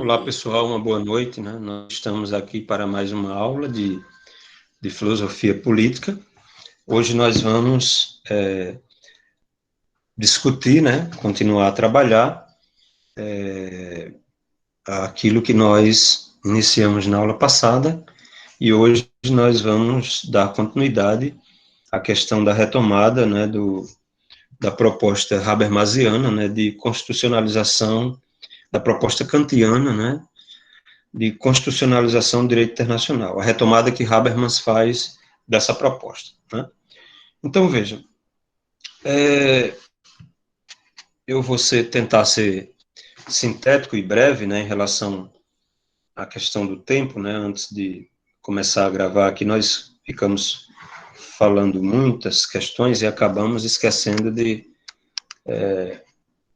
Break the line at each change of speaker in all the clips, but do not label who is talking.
Olá, pessoal, uma boa noite, né? Nós estamos aqui para mais uma aula de filosofia política. Hoje nós vamos discutir, né? Continuar a trabalhar aquilo que nós iniciamos na aula passada, e hoje nós vamos dar continuidade à questão da retomada, né? Da proposta habermasiana, né? De constitucionalização, da proposta kantiana, né? De constitucionalização do direito internacional, a retomada que Habermas faz dessa proposta, né? Então, veja, eu vou tentar ser sintético e breve, né, em relação à questão do tempo, né, antes de começar a gravar aqui, nós ficamos falando muitas questões e acabamos esquecendo de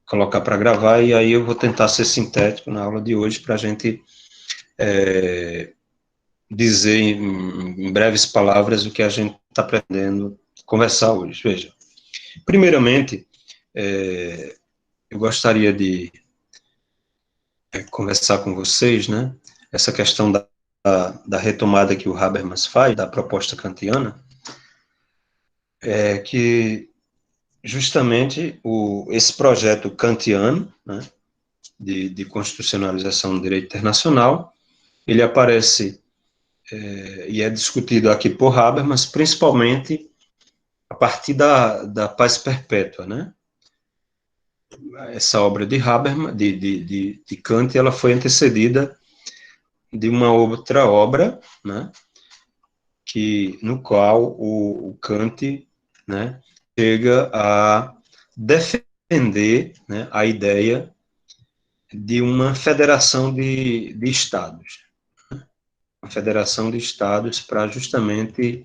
colocar para gravar, e aí eu vou tentar ser sintético na aula de hoje para a gente dizer em breves palavras o que a gente está pretendendo conversar hoje. Veja, primeiramente, eu gostaria de conversar com vocês, né, essa questão da retomada que o Habermas faz, da proposta kantiana, que justamente esse projeto kantiano, né, de constitucionalização do direito internacional, ele aparece e é discutido aqui por Habermas, principalmente a partir da paz perpétua, né? Essa obra de Habermas, de Kant, ela foi antecedida de uma outra obra, né? No qual o Kant, né, chega a defender, né, a ideia de uma federação de estados, uma federação de estados para justamente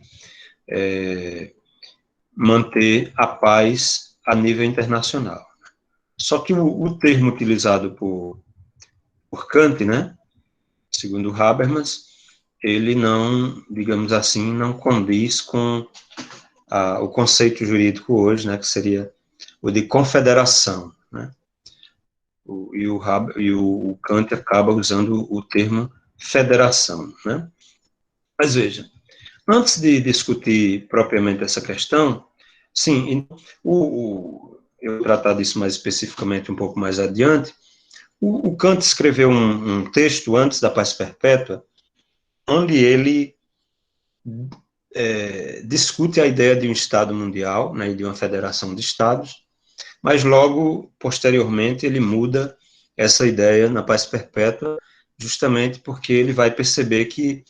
manter a paz a nível internacional. Só que o termo utilizado por Kant, né, segundo Habermas, ele não, digamos assim, não condiz com o conceito jurídico hoje, né, que seria o de confederação, né, e o Kant acaba usando o termo federação, né. Mas veja, antes de discutir propriamente essa questão, sim, eu vou tratar disso mais especificamente um pouco mais adiante. O Kant escreveu um texto antes da paz perpétua, onde ele discute a ideia de um Estado mundial, né, de uma federação de Estados, mas logo, posteriormente, ele muda essa ideia na paz perpétua, justamente porque ele vai perceber que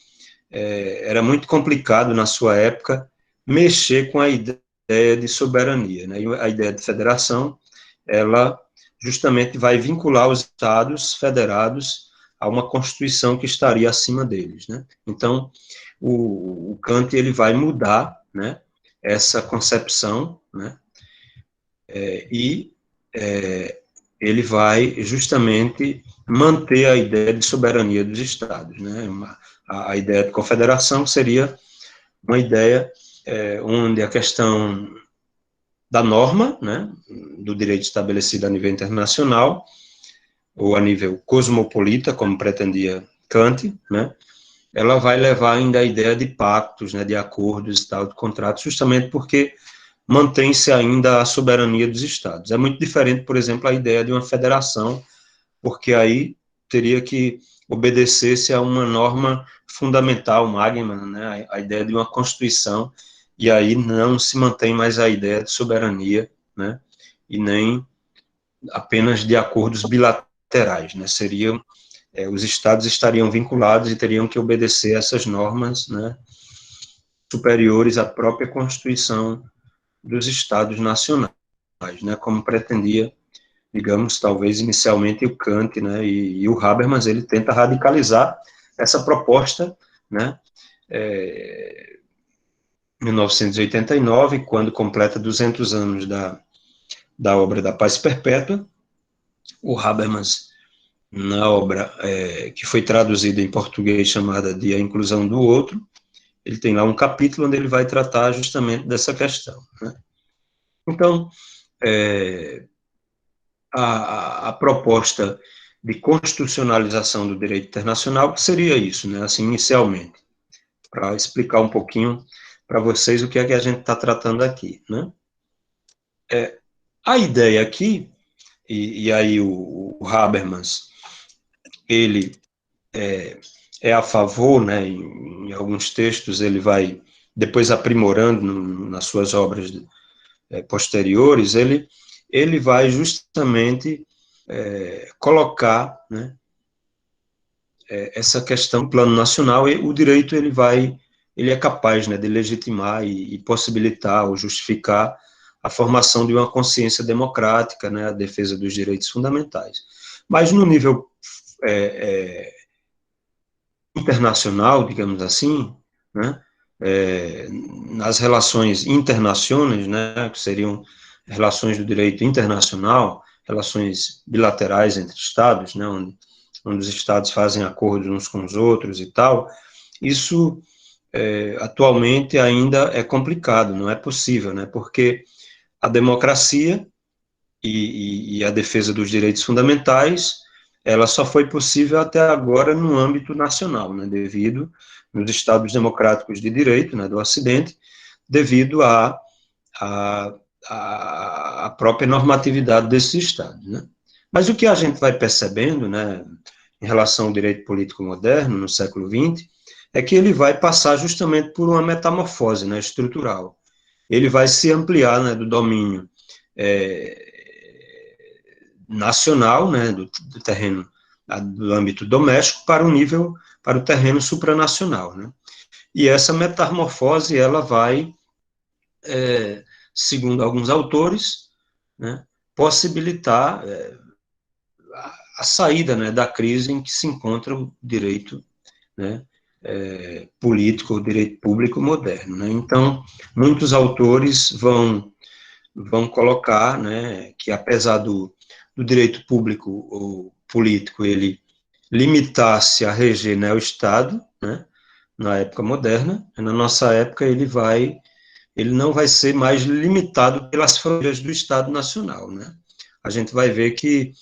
era muito complicado, na sua época, mexer com a ideia de soberania, né? E a ideia de federação, ela justamente vai vincular os estados federados a uma constituição que estaria acima deles, né? Então, o Kant, ele vai mudar, né, essa concepção, né, ele vai justamente manter a ideia de soberania dos estados, né? A ideia de confederação seria uma ideia onde a questão da norma, né, do direito estabelecido a nível internacional, ou a nível cosmopolita, como pretendia Kant, né, ela vai levar ainda a ideia de pactos, né, de acordos e tal, de contratos, justamente porque mantém-se ainda a soberania dos estados. É muito diferente, por exemplo, a ideia de uma federação, porque aí teria que obedecer-se a uma norma fundamental, magna, né, a ideia de uma constituição, e aí não se mantém mais a ideia de soberania, né, e nem apenas de acordos bilaterais, né, os estados estariam vinculados e teriam que obedecer essas normas, né, superiores à própria Constituição dos estados nacionais, né, como pretendia, digamos, talvez inicialmente o Kant, né, e o Habermas, ele tenta radicalizar essa proposta, né, em 1989, quando completa 200 anos da obra da Paz Perpétua, o Habermas, na obra que foi traduzida em português, chamada de A Inclusão do Outro, ele tem lá um capítulo onde ele vai tratar justamente dessa questão, né. Então, a proposta de constitucionalização do direito internacional, que seria isso, né, assim, inicialmente, para explicar um pouquinho para vocês o que é que a gente está tratando aqui, né. A ideia aqui, e aí o Habermas, ele é a favor, né, em alguns textos ele vai depois aprimorando nas suas obras posteriores, ele vai justamente colocar, né, essa questão no plano nacional, e o direito ele é capaz, né, de legitimar e possibilitar ou justificar a formação de uma consciência democrática, né, a defesa dos direitos fundamentais. Mas no nível internacional, digamos assim, né, nas relações internacionais, né, que seriam relações do direito internacional, relações bilaterais entre Estados, né, onde os Estados fazem acordos uns com os outros e tal, isso atualmente ainda é complicado, não é possível, né, porque a democracia e a defesa dos direitos fundamentais, ela só foi possível até agora no âmbito nacional, né, devido nos Estados democráticos de direito, né, do Ocidente, devido à própria normatividade desses Estados, né. Mas o que a gente vai percebendo, né, em relação ao direito político moderno, no século XX, é que ele vai passar justamente por uma metamorfose, né, estrutural. Ele vai se ampliar, né, do domínio nacional, né, do terreno, do âmbito doméstico, para o terreno supranacional, né. E essa metamorfose, ela vai, segundo alguns autores, né, possibilitar a saída, né, da crise em que se encontra o direito, né, político, o direito público moderno, né. Então, muitos autores vão colocar, né, que apesar do direito público ou político ele limitar-se a reger, né, o Estado, né, na época moderna, na nossa época ele não vai ser mais limitado pelas fronteiras do Estado Nacional, né. A gente vai ver que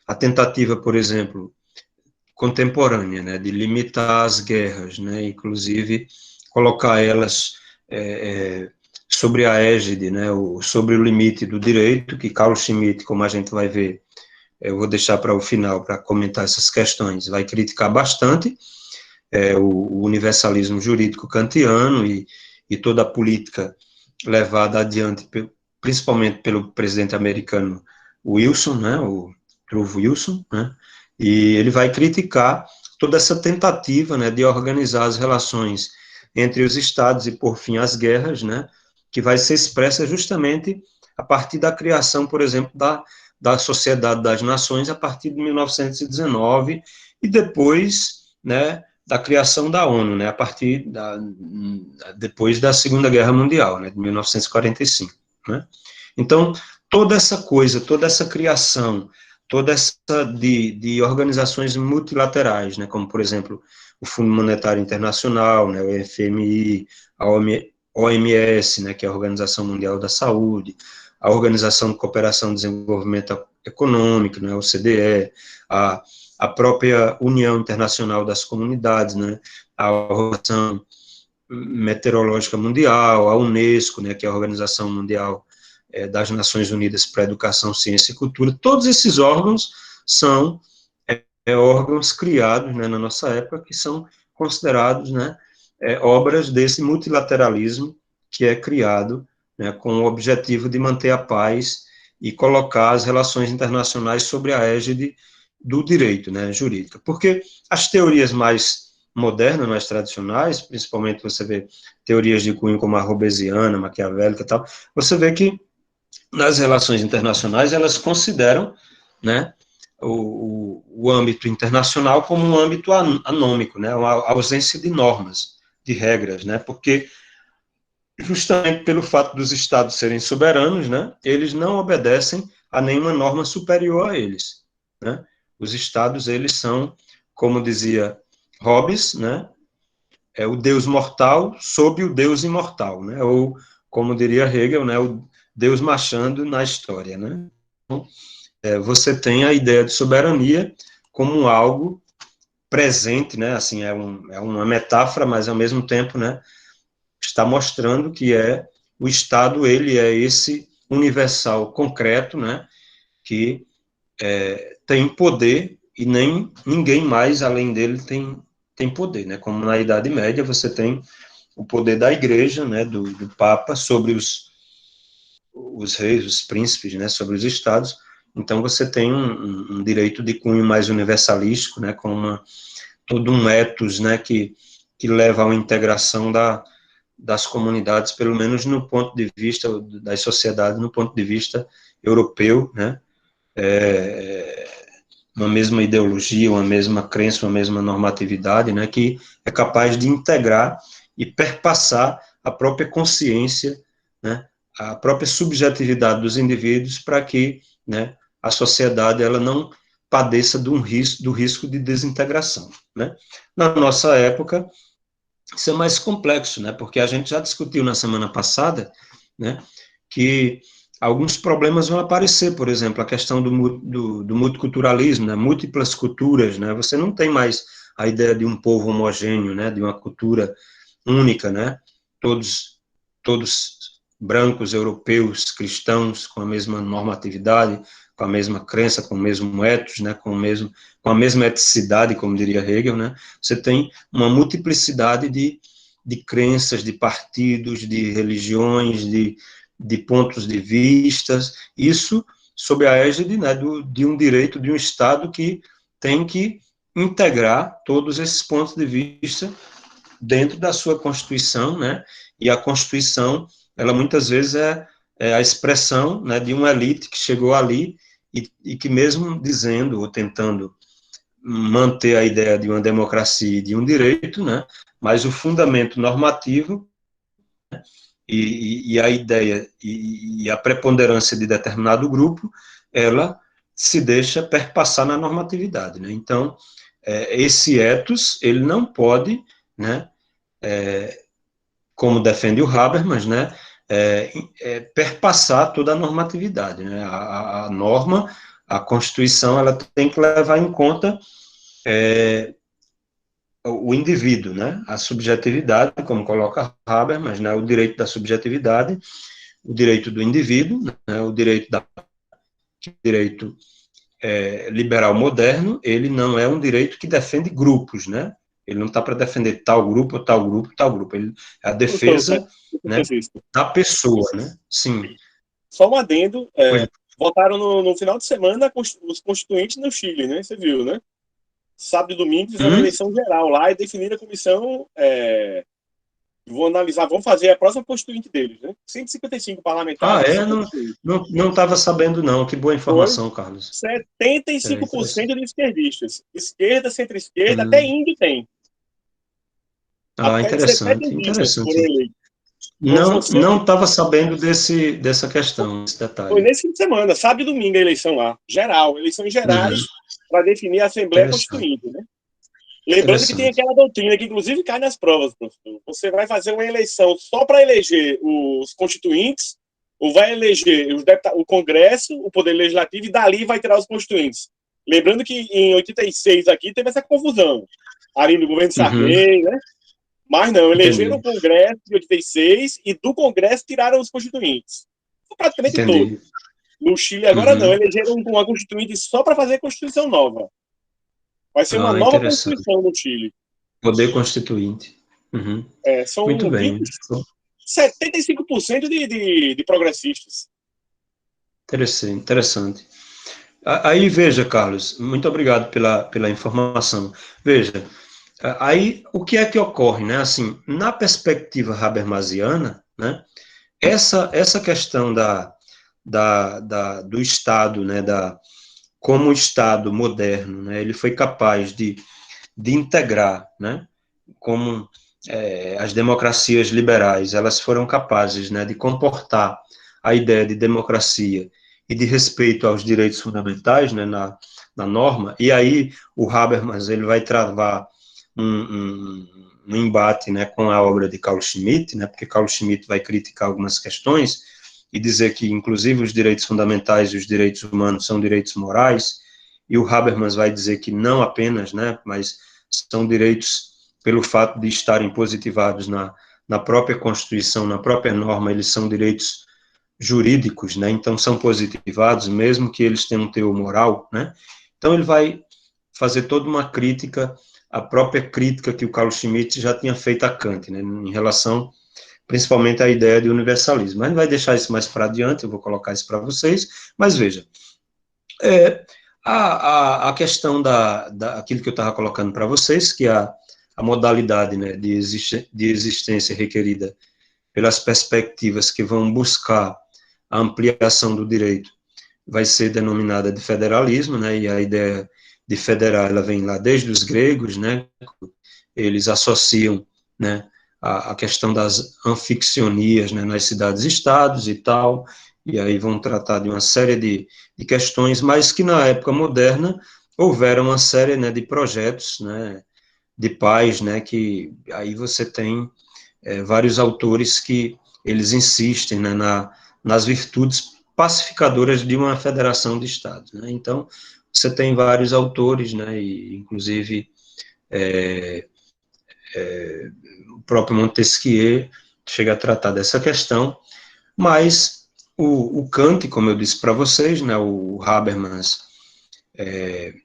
a tentativa, por exemplo, contemporânea, né, de limitar as guerras, né, inclusive colocar elas sobre a égide, né, sobre o limite do direito, que Carl Schmitt, como a gente vai ver, eu vou deixar para o final para comentar essas questões, vai criticar bastante o universalismo jurídico kantiano e toda a política levada adiante, principalmente pelo presidente americano Wilson, né, o Grover Wilson, né, e ele vai criticar toda essa tentativa, né, de organizar as relações entre os estados e, por fim, as guerras, né, que vai ser expressa justamente a partir da criação, por exemplo, da Sociedade das Nações, a partir de 1919, e depois, né, da criação da ONU, né, a partir depois da Segunda Guerra Mundial, né, de 1945, né. Então, toda essa coisa, toda essa criação, toda essa de organizações multilaterais, né, como, por exemplo, o Fundo Monetário Internacional, né, o FMI, a OMS, né, que é a Organização Mundial da Saúde, a Organização de Cooperação e Desenvolvimento Econômico, né, OCDE, a própria União Internacional das Comunidades, né, a Organização Meteorológica Mundial, a Unesco, né, que é a Organização Mundial das Nações Unidas para a Educação, Ciência e Cultura, todos esses órgãos são órgãos criados, né, na nossa época, que são considerados, né, obras desse multilateralismo que é criado, né, com o objetivo de manter a paz e colocar as relações internacionais sobre a égide do direito, né, jurídica. Porque as teorias mais modernas, mais tradicionais, principalmente você vê teorias de cunho como a robesiana, maquiavélica e tal, você vê que nas relações internacionais elas consideram, né, o âmbito internacional como um âmbito anômico, né, uma ausência de normas, de regras, né, porque justamente pelo fato dos estados serem soberanos, né, eles não obedecem a nenhuma norma superior a eles, né. Os estados, eles são, como dizia Hobbes, né, o Deus mortal sob o Deus imortal, né, ou, como diria Hegel, né, o Deus marchando na história, né. Então, você tem a ideia de soberania como algo presente, né, assim, é uma metáfora, mas ao mesmo tempo, né, está mostrando que o Estado, ele é esse universal concreto, né, que tem poder e nem ninguém mais além dele tem poder, né, como na Idade Média você tem o poder da Igreja, né, do Papa sobre os reis, os príncipes, né, sobre os estados. Então você tem um direito de cunho mais universalístico, né, com todo um ethos, né, que leva a uma integração das comunidades, pelo menos no ponto de vista das sociedades, no ponto de vista europeu, né, uma mesma ideologia, uma mesma crença, uma mesma normatividade, né, que é capaz de integrar e perpassar a própria consciência, né, a própria subjetividade dos indivíduos para que, né, a sociedade ela não padeça do risco de desintegração, né. Na nossa época, isso é mais complexo, né, porque a gente já discutiu na semana passada, né, que alguns problemas vão aparecer, por exemplo, a questão do multiculturalismo, né, múltiplas culturas, né, você não tem mais a ideia de um povo homogêneo, né, de uma cultura única, né, todos brancos, europeus, cristãos, com a mesma normatividade, com a mesma crença, com o mesmo ethos, né, com a mesma eticidade, como diria Hegel, né, você tem uma multiplicidade de crenças, de partidos, de religiões, de pontos de vistas, isso sob a égide, né, de um direito de um Estado que tem que integrar todos esses pontos de vista dentro da sua Constituição, né, e a Constituição, ela muitas vezes é a expressão, né, de uma elite que chegou ali e que mesmo dizendo ou tentando manter a ideia de uma democracia e de um direito, né, mas o fundamento normativo e a ideia e a preponderância de determinado grupo, ela se deixa perpassar na normatividade, né? Então, esse ethos, ele não pode, né, como defende o Habermas, né, perpassar toda a normatividade, né? A norma, a Constituição, ela tem que levar em conta o indivíduo, né, a subjetividade, como coloca Habermas, né, o direito da subjetividade, o direito do indivíduo, né, o direito liberal moderno, ele não é um direito que defende grupos, né, ele não está para defender tal grupo, tal grupo, tal grupo, ele é a defesa, né, da pessoa, né, sim.
Só um adendo, votaram no final de semana os constituintes no Chile, né, você viu, né? Sábado e domingo fizeram uma eleição geral lá e definiram a comissão. Vão analisar, vão fazer a próxima constituinte deles, né? 155 parlamentares.
Não estava sabendo, não. Que boa informação, Carlos.
75% de esquerdistas. Esquerda, centro-esquerda, até índio tem.
Até interessante. Interessante.
Foram eleitos.
Não estava sabendo dessa questão, desse detalhe.
Foi nesse fim de semana, sábado e domingo a eleição lá. Geral, eleições gerais para definir a Assembleia Constituinte, né? Lembrando que tem aquela doutrina que, inclusive, cai nas provas, professor. Você vai fazer uma eleição só para eleger os constituintes, ou vai eleger o Congresso, o Poder Legislativo, e dali vai tirar os constituintes. Lembrando que em 86 aqui teve essa confusão, ali no governo Sarney, né? Mas não, elegeram o Congresso de 86 e do Congresso tiraram os constituintes. Praticamente todos. No Chile agora não, elegeram uma constituinte só para fazer Constituição nova. Vai ser uma nova Constituição no Chile.
Poder Constituinte.
São
muito bem.
75% de progressistas.
Interessante. Aí, veja, Carlos, muito obrigado pela informação. Veja, aí o que é que ocorre, né? Assim, na perspectiva habermasiana, né? Essa questão do Estado, né? Como o Estado moderno, né? Ele foi capaz de integrar, né? Como as democracias liberais, elas foram capazes, né? De comportar a ideia de democracia e de respeito aos direitos fundamentais, né, na norma, e aí o Habermas ele vai travar um embate, né, com a obra de Carl Schmitt, né, porque Carl Schmitt vai criticar algumas questões, e dizer que, inclusive, os direitos fundamentais e os direitos humanos são direitos morais, e o Habermas vai dizer que não apenas, né, mas são direitos pelo fato de estarem positivados na própria Constituição, na própria norma, eles são direitos jurídicos, né, então são positivados, mesmo que eles tenham um teor moral, né, então ele vai fazer toda uma crítica, a própria crítica que o Carl Schmitt já tinha feito a Kant, né, em relação principalmente à ideia de universalismo. Mas a gente vai deixar isso mais para adiante, eu vou colocar isso para vocês, mas veja, a questão aquilo que eu estava colocando para vocês, que a modalidade, né, de existência requerida pelas perspectivas que vão buscar a ampliação do direito, vai ser denominada de federalismo, né, e a ideia de federar, ela vem lá desde os gregos, né, eles associam, né, a questão das anfictionias, né, nas cidades-estados e tal, e aí vão tratar de uma série de questões, mas que na época moderna houveram uma série, né, de projetos, né, de paz, né, que aí você tem vários autores que eles insistem, né, nas virtudes pacificadoras de uma federação de estados, né, então você tem vários autores, né, e inclusive o próprio Montesquieu chega a tratar dessa questão, mas o Kant, como eu disse para vocês, né, o Habermas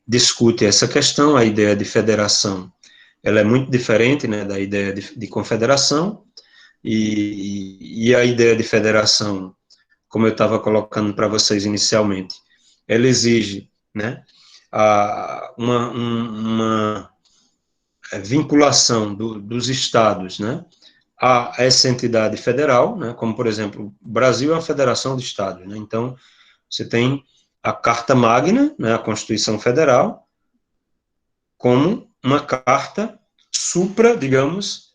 discute essa questão, a ideia de federação, ela é muito diferente, né, da ideia de confederação, e a ideia de federação, como eu estava colocando para vocês inicialmente, ela exige, né, uma vinculação dos estados, né, a essa entidade federal, né, como, por exemplo, o Brasil é uma federação de estados, né, então, você tem a Carta Magna, né, a Constituição Federal, como uma carta supra, digamos,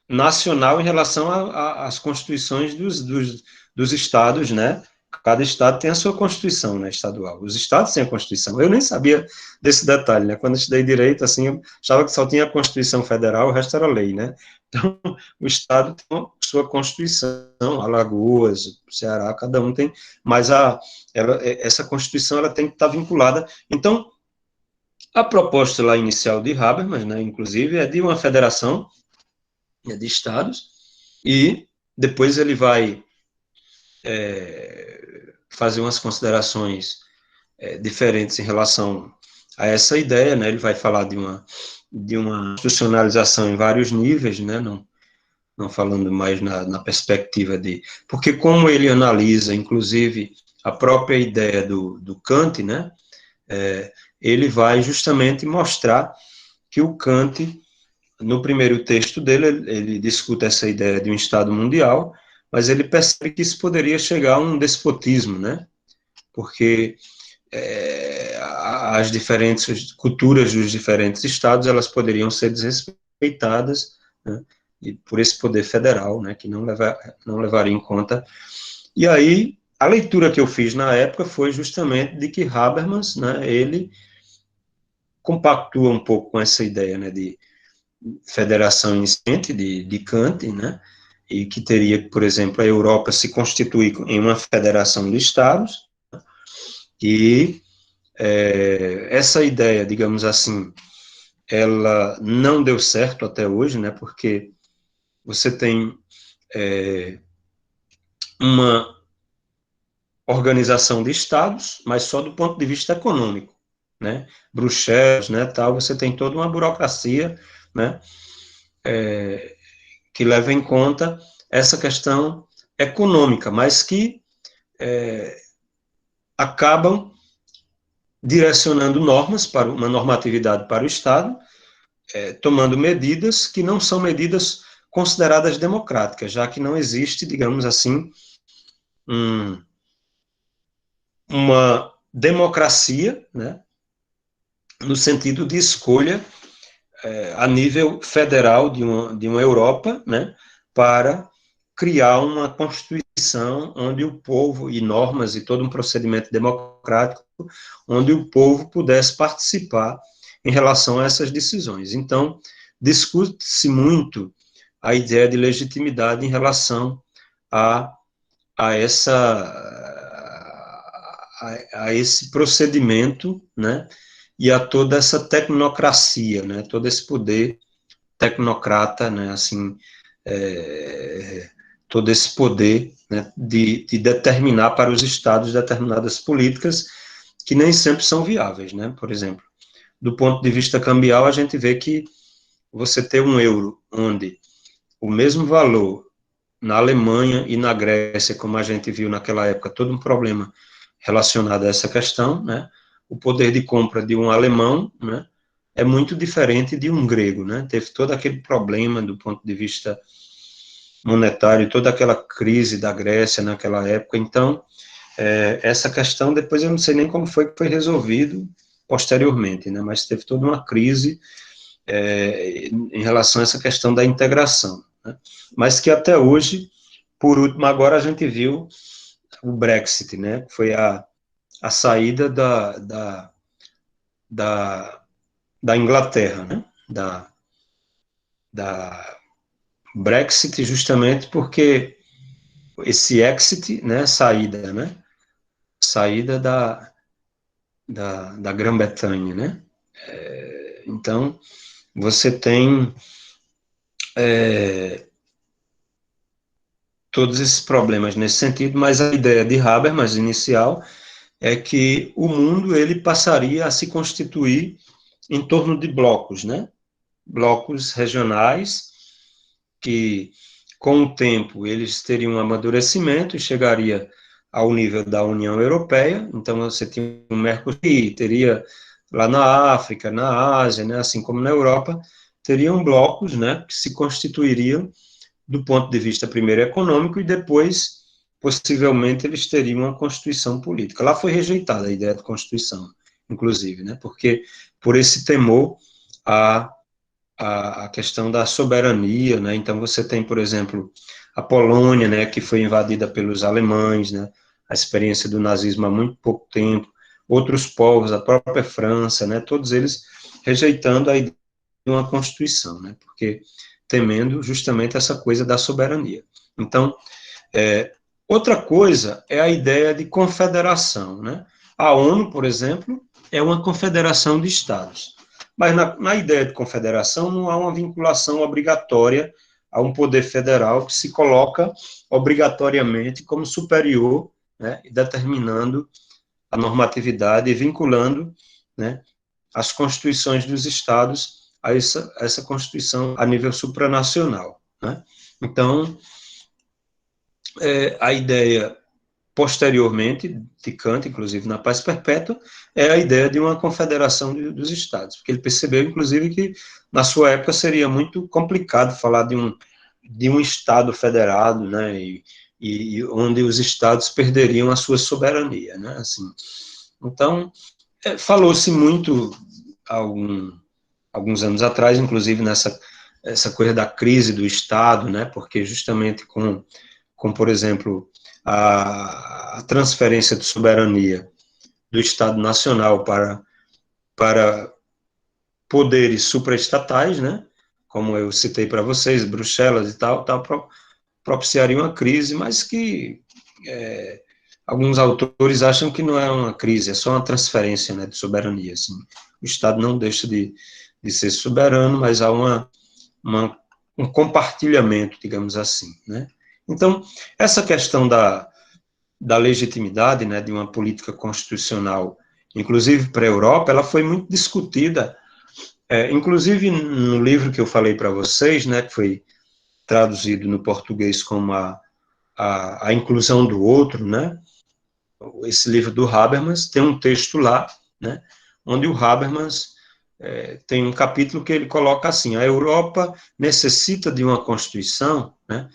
nacional em relação às constituições dos estados, né, cada estado tem a sua constituição, né, estadual, os estados têm a constituição, eu nem sabia desse detalhe, né, quando eu estudei direito, assim, eu achava que só tinha a Constituição Federal, o resto era lei, né, então, o estado tem a sua constituição, Alagoas, Ceará, cada um tem, mas essa constituição, ela tem que estar vinculada, então, a proposta lá inicial de Habermas, né, inclusive, é de uma federação, né, de estados, e depois ele vai fazer umas considerações diferentes em relação a essa ideia, né, ele vai falar de uma institucionalização em vários níveis, né, não falando mais na perspectiva porque como ele analisa, inclusive, a própria ideia do Kant, né, ele vai justamente mostrar que o Kant, no primeiro texto dele, ele discute essa ideia de um Estado mundial, mas ele percebe que isso poderia chegar a um despotismo, né, porque as diferentes culturas dos diferentes estados, elas poderiam ser desrespeitadas, né, e por esse poder federal, né, que não levaria em conta. E aí, a leitura que eu fiz na época foi justamente de que Habermas, né, ele compactua um pouco com essa ideia, né, de federação iniciante de Kant, né, e que teria, por exemplo, a Europa se constituir em uma federação de estados, e essa ideia, digamos assim, ela não deu certo até hoje, né, porque você tem uma organização de estados, mas só do ponto de vista econômico, né, Bruxelas, né, tal, você tem toda uma burocracia, né, que leva em conta essa questão econômica, mas que acabam direcionando normas para uma normatividade para o Estado, tomando medidas que não são medidas consideradas democráticas, já que não existe, digamos assim, uma democracia, né, no sentido de escolha a nível federal de uma Europa, né, para criar uma Constituição onde o povo, e normas e todo um procedimento democrático, onde o povo pudesse participar em relação a essas decisões. Então, discute-se muito a ideia de legitimidade em relação a a esse procedimento, né, e a toda essa tecnocracia, né, todo esse poder tecnocrata, né, assim, todo esse poder, né, de determinar para os estados determinadas políticas que nem sempre são viáveis, né, por exemplo, do ponto de vista cambial, a gente vê que você ter um euro onde o mesmo valor na Alemanha e na Grécia, como a gente viu naquela época, todo um problema relacionado a essa questão, né? O poder de compra de um alemão, né, é muito diferente de um grego, né? Teve todo aquele problema do ponto de vista monetário, toda aquela crise da Grécia naquela época. Então, essa questão, depois eu não sei nem como foi que foi resolvido posteriormente, né? Mas teve toda uma crise em relação a essa questão da integração, né? Mas que até hoje, por último, agora a gente viu o Brexit, né? Foi a saída da Inglaterra, né? Da Brexit, justamente porque esse exit, né? Saída, né? Saída da Grã-Bretanha, né? Então, você tem todos esses problemas nesse sentido, mas a ideia de Habermas inicial é que o mundo ele passaria a se constituir em torno de blocos, né? Blocos regionais que, com o tempo, eles teriam um amadurecimento e chegaria ao nível da União Europeia. Então, você tinha o Mercosul, teria lá na África, na Ásia, né? Assim como na Europa, teriam blocos, né? Que se constituiriam do ponto de vista primeiro econômico e depois, possivelmente, eles teriam uma constituição política. Lá foi rejeitada a ideia de constituição, inclusive, né, porque por esse temor a questão da soberania, né, então você tem, por exemplo, a Polônia, né, que foi invadida pelos alemães, né, a experiência do nazismo há muito pouco tempo, outros povos, a própria França, né, todos eles rejeitando a ideia de uma constituição, né, porque temendo justamente essa coisa da soberania. Então, outra coisa é a ideia de confederação, né? A ONU, por exemplo, é uma confederação de estados, mas na ideia de confederação não há uma vinculação obrigatória a um poder federal que se coloca obrigatoriamente como superior, né, determinando a normatividade e vinculando, né, as constituições dos estados a essa constituição a nível supranacional, né? Então, a ideia, posteriormente, de Kant, inclusive na Paz Perpétua, é a ideia de uma confederação dos estados, porque ele percebeu, inclusive, que na sua época seria muito complicado falar de um estado federado, né, e onde os estados perderiam a sua soberania, né, assim. Então, falou-se muito alguns anos atrás, inclusive essa coisa da crise do Estado, né, porque justamente com por exemplo, a transferência de soberania do Estado Nacional para poderes supraestatais, né, como eu citei para vocês, Bruxelas e tal propiciaria uma crise, mas que alguns autores acham que não é uma crise, é só uma transferência, né, de soberania. Assim. O Estado não deixa de ser soberano, mas há um compartilhamento, digamos assim, né? Então, essa questão da legitimidade, né, de uma política constitucional, inclusive para a Europa, ela foi muito discutida, inclusive no livro que eu falei para vocês, né, que foi traduzido no português como a inclusão do outro, né, esse livro do Habermas, tem um texto lá, né, onde o Habermas tem um capítulo que ele coloca assim: a Europa necessita de uma Constituição, né,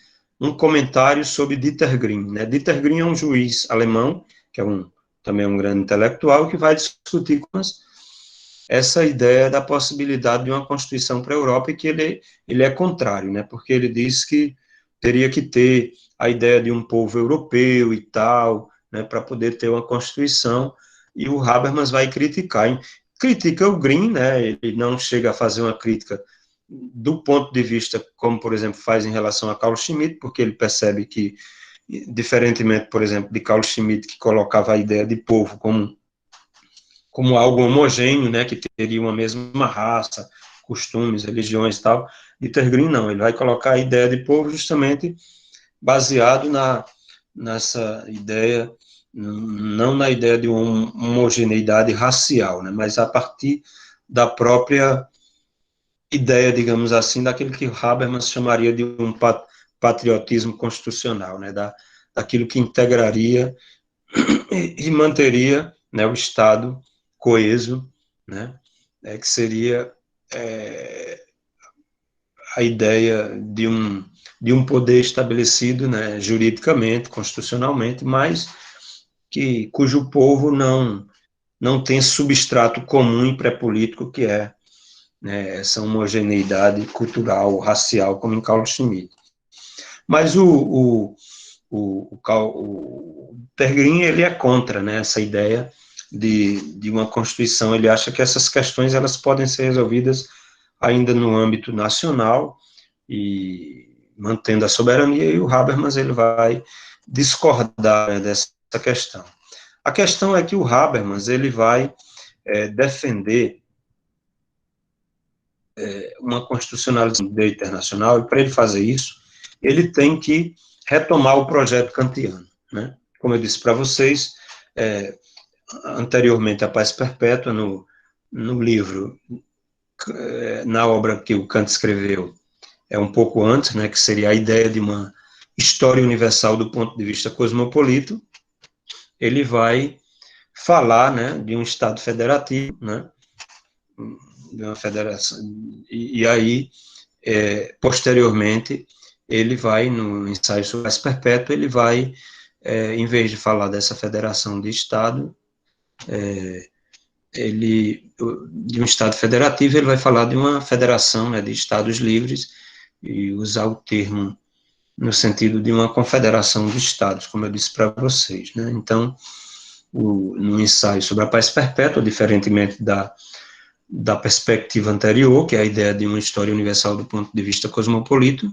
um comentário sobre Dieter Green. Né? Dieter Green é um juiz alemão, que também é um grande intelectual, que vai discutir com essa ideia da possibilidade de uma Constituição para a Europa e que ele é contrário, né, porque ele diz que teria que ter a ideia de um povo europeu e tal, né, para poder ter uma Constituição, e o Habermas vai criticar. Critica o Green, né, ele não chega a fazer uma crítica do ponto de vista, como, por exemplo, faz em relação a Carl Schmitt, porque ele percebe que diferentemente, por exemplo, de Carl Schmitt, que colocava a ideia de povo como algo homogêneo, né, que teria uma mesma raça, costumes, religiões e tal. Dieter Green não, ele vai colocar a ideia de povo justamente baseado nessa ideia, não na ideia de uma homogeneidade racial, né, mas a partir da própria ideia, digamos assim, daquilo que Habermas chamaria de um patriotismo constitucional, né, daquilo que integraria e manteria, né, o Estado coeso, né, que seria a ideia de um poder estabelecido, né, juridicamente, constitucionalmente, mas cujo povo não tem substrato comum e pré-político que é, né, essa homogeneidade cultural, racial, como em Carl Schmitt. Mas o Tergrin, ele é contra, né, essa ideia de uma Constituição. Ele acha que essas questões elas podem ser resolvidas ainda no âmbito nacional e mantendo a soberania, e o Habermas ele vai discordar, né, dessa questão. A questão é que o Habermas ele vai defender uma constitucionalização do direito internacional, e para ele fazer isso, ele tem que retomar o projeto kantiano, né? Como eu disse para vocês, anteriormente a Paz Perpétua, no livro, na obra que o Kant escreveu, um pouco antes, né, que seria a ideia de uma história universal do ponto de vista cosmopolita, ele vai falar, né, de um Estado federativo, né, de uma federação, e aí, posteriormente, ele vai, no ensaio sobre a Paz Perpétua, ele vai, em vez de falar dessa federação de Estado, de um Estado federativo, ele vai falar de uma federação, né, de Estados livres, e usar o termo no sentido de uma confederação de Estados, como eu disse para vocês, né? Então, no ensaio sobre a Paz Perpétua, diferentemente da perspectiva anterior, que é a ideia de uma história universal do ponto de vista cosmopolita,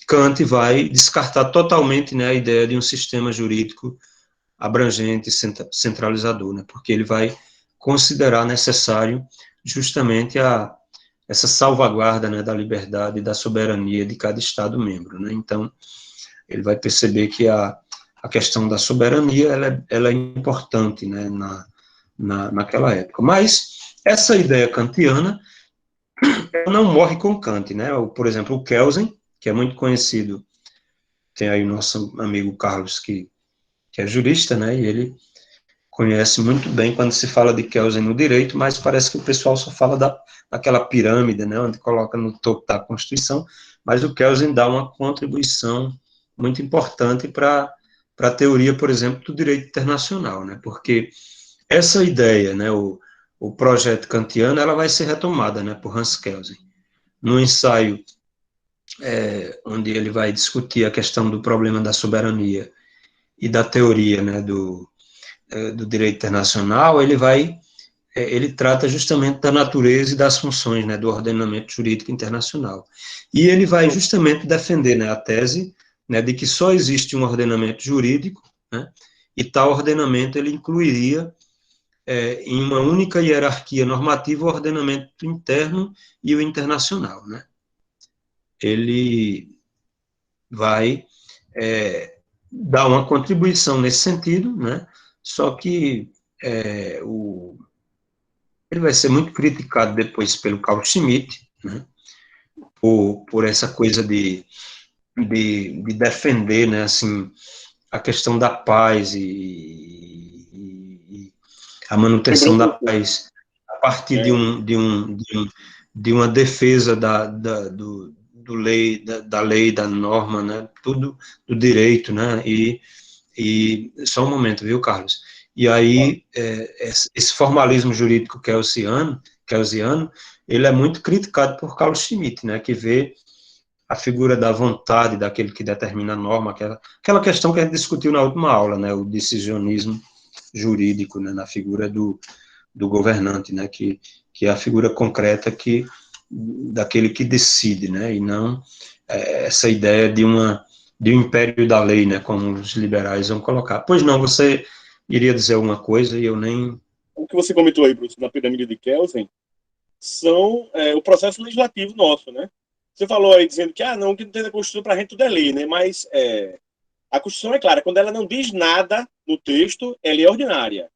Kant vai descartar totalmente, né, a ideia de um sistema jurídico abrangente, centralizador, né, porque ele vai considerar necessário justamente essa salvaguarda, né, da liberdade e da soberania de cada Estado-membro, né. Então, ele vai perceber que a questão da soberania ela é importante, né, naquela época. Mas essa ideia kantiana não morre com Kant, né? Por exemplo, o Kelsen, que é muito conhecido, tem aí o nosso amigo Carlos, que é jurista, né? E ele conhece muito bem quando se fala de Kelsen no direito, mas parece que o pessoal só fala daquela pirâmide, né? Onde coloca no topo da Constituição, mas o Kelsen dá uma contribuição muito importante para a teoria, por exemplo, do direito internacional, né? Porque essa ideia, né? O projeto kantiano, ela vai ser retomada, né, por Hans Kelsen. No ensaio, onde ele vai discutir a questão do problema da soberania e da teoria, né, do direito internacional, ele trata justamente da natureza e das funções, né, do ordenamento jurídico internacional. E ele vai justamente defender, né, a tese, né, de que só existe um ordenamento jurídico, né, e tal ordenamento ele incluiria em uma única hierarquia normativa o ordenamento interno e o internacional, né? Ele vai dar uma contribuição nesse sentido, né? Só que ele vai ser muito criticado depois pelo Carl Schmitt, né? Por essa coisa de defender, né, assim, a questão da paz e a manutenção da paz a partir de uma defesa da lei, da norma, né, tudo do direito, né, e só um momento, viu, Carlos? E aí, esse formalismo jurídico kelsiano, ele é muito criticado por Carl Schmitt, né, que vê a figura da vontade, daquele que determina a norma, aquela questão que a gente discutiu na última aula, né, o decisionismo jurídico, né, na figura do governante, né, que é a figura concreta daquele que decide, né, e não essa ideia de de um império da lei, né, como os liberais vão colocar. Pois não, você iria dizer alguma coisa e eu nem...
O que você comentou aí, Bruce, na pirâmide de Kelsen, são o processo legislativo nosso, né? Você falou aí dizendo que, não, que não tem na Constituição para a gente tudo é lei, né? Mas a Constituição é clara, quando ela não diz nada no texto, é lei ordinária.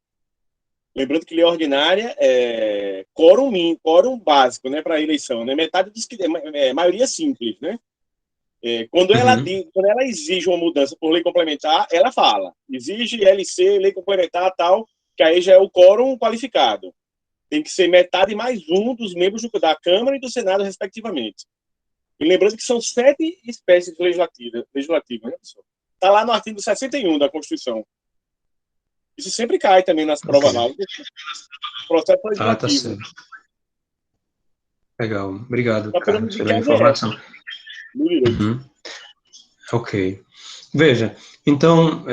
Lembrando que lei ordinária é quórum básico, né, para a eleição, né? Metade dos que maioria simples, né? Quando ela exige uma mudança por lei complementar, ela fala, exige LC, lei complementar, tal, que aí já é o quórum qualificado. Tem que ser metade mais um dos membros da Câmara e do Senado, respectivamente. E lembrando que são 7 espécies legislativas, né, pessoal? Está lá no artigo 61 da Constituição. Isso sempre cai também nas provas lá. Processo
Tá
legislativo.
certo. Legal. Obrigado,
A
Carlos,
pirâmide de
pela
Kelsen
informação.
no direito.
Ok. Veja, então,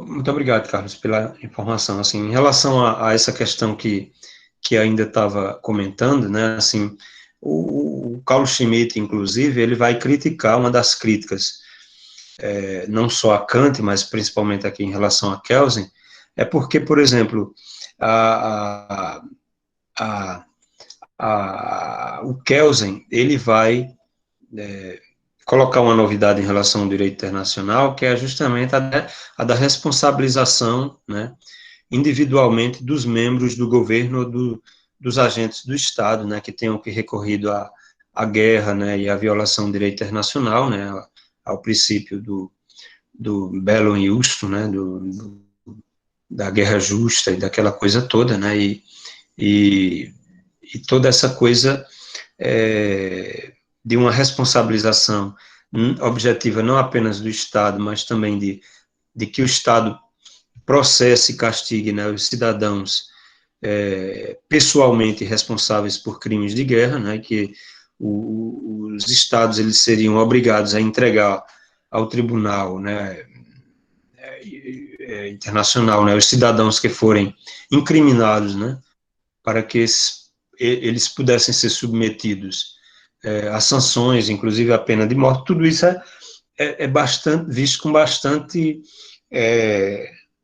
muito obrigado, Carlos, pela informação. Assim, em relação a essa questão que ainda estava comentando, né, assim, o Carl Schmitt, inclusive, ele vai criticar uma das críticas, não só a Kant, mas principalmente aqui em relação a Kelsen, é porque, por exemplo, o Kelsen, ele vai colocar uma novidade em relação ao direito internacional, que é justamente a da responsabilização, né, individualmente dos membros do governo ou dos agentes do Estado, né, que tenham que recorrido à guerra, né, e à violação do direito internacional, né, ao princípio do bellum iusto, né, da guerra justa e daquela coisa toda, né, e toda essa coisa de uma responsabilização objetiva não apenas do Estado, mas também de que o Estado processe e castigue, né, os cidadãos pessoalmente responsáveis por crimes de guerra, né, que os Estados eles seriam obrigados a entregar ao tribunal, né, internacional, né, os cidadãos que forem incriminados, né, para que eles pudessem ser submetidos a sanções, inclusive a pena de morte. Tudo isso é bastante visto com bastante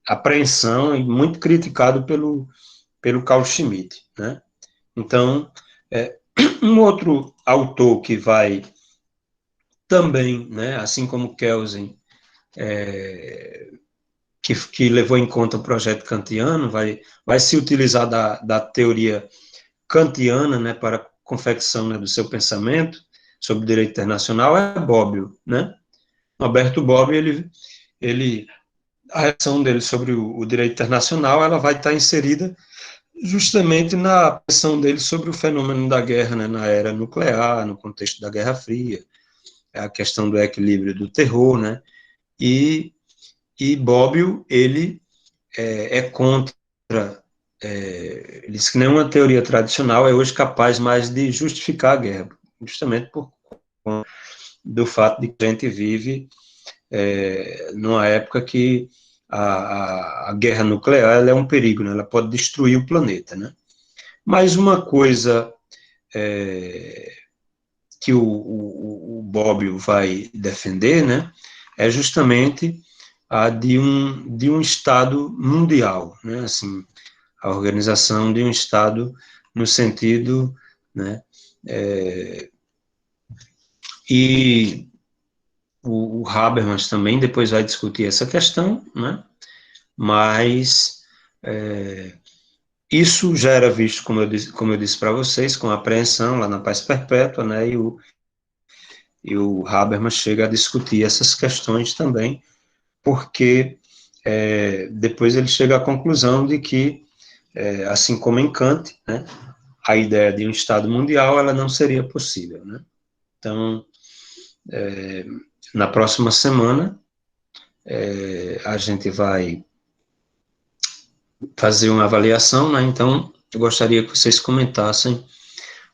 apreensão e muito criticado pelo Carl Schmitt, né? Então, um outro autor que vai também, né, assim como Kelsen, que levou em conta o projeto kantiano, vai se utilizar da teoria kantiana, né, para a confecção, né, do seu pensamento sobre o direito internacional, é Bobbio, né? Alberto Bobbio, a reação dele sobre o direito internacional, ela vai estar inserida justamente na questão dele sobre o fenômeno da guerra, né, na era nuclear, no contexto da Guerra Fria, a questão do equilíbrio do terror, né, e Bobbio, ele é contra, ele diz que nenhuma teoria tradicional é hoje capaz mais de justificar a guerra, justamente por conta do fato de que a gente vive numa época que a guerra nuclear ela é um perigo, né? Ela pode destruir o planeta, né? Mas uma coisa que o Bobbio vai defender, né, é justamente a de um Estado mundial, né, assim, a organização de um Estado no sentido, né, e o Habermas também depois vai discutir essa questão, né, mas isso já era visto, como eu disse para vocês, com apreensão lá na Paz Perpétua, né, e o Habermas chega a discutir essas questões também, porque depois ele chega à conclusão de que, assim como em Kant, né, a ideia de um Estado mundial ela não seria possível, né? Então, na próxima semana, a gente vai fazer uma avaliação, né? Então, eu gostaria que vocês comentassem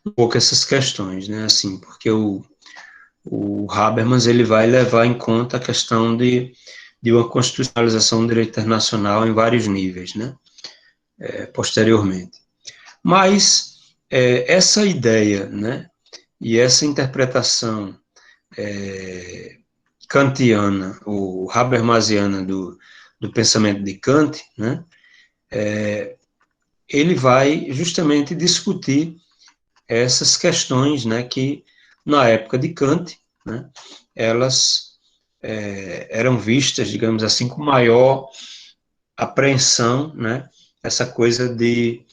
um pouco essas questões, né? Assim, porque o Habermas ele vai levar em conta a questão de uma constitucionalização do direito internacional em vários níveis, né? Posteriormente. Mas essa ideia, né? E essa interpretação kantiana, ou habermasiana do pensamento de Kant, né, ele vai justamente discutir essas questões, né, que na época de Kant, né, elas eram vistas, digamos assim, com maior apreensão, né, essa coisa de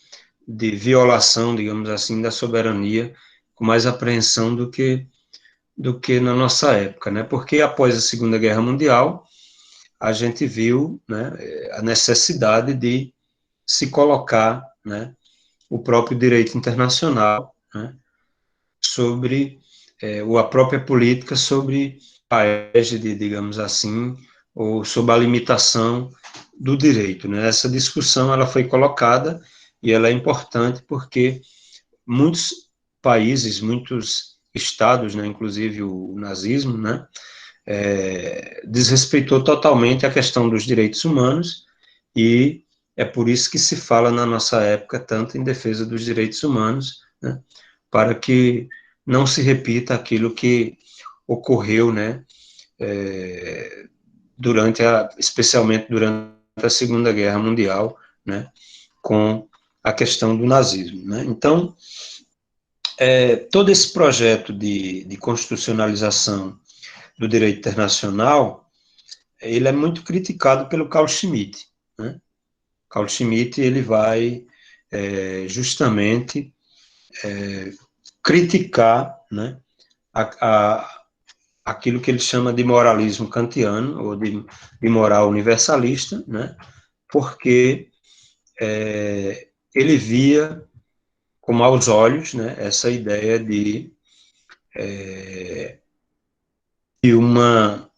violação, digamos assim, da soberania, com mais apreensão do que na nossa época, né, porque após a Segunda Guerra Mundial, a gente viu, né, a necessidade de se colocar, né, o próprio direito internacional, né, sobre ou a própria política sobre a égide, digamos assim, ou sobre a limitação do direito, né? Essa discussão ela foi colocada e ela é importante porque muitos países, muitos estados, né, inclusive o nazismo, né, desrespeitou totalmente a questão dos direitos humanos e é por isso que se fala na nossa época tanto em defesa dos direitos humanos, né, para que não se repita aquilo que ocorreu, né, especialmente durante a Segunda Guerra Mundial, né, com a questão do nazismo, né. Então, todo esse projeto de constitucionalização do direito internacional, ele é muito criticado pelo Carl Schmitt, né. Carl Schmitt, ele vai justamente criticar, né, aquilo que ele chama de moralismo kantiano, ou de moral universalista, né, porque ele via com maus olhos, né, essa ideia de uma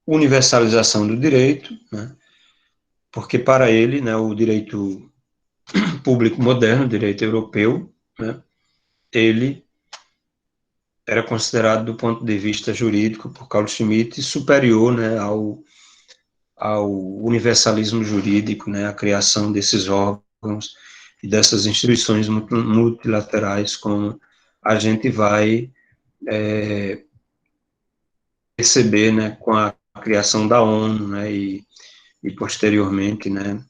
universalização do direito, né, porque para ele, né, o direito público moderno, o direito europeu, né, ele era considerado, do ponto de vista jurídico, por Carl Schmitt, superior, né, ao universalismo jurídico, né, a criação desses órgãos e dessas instituições multilaterais, como a gente vai perceber, né, com a criação da ONU, né, e posteriormente, né,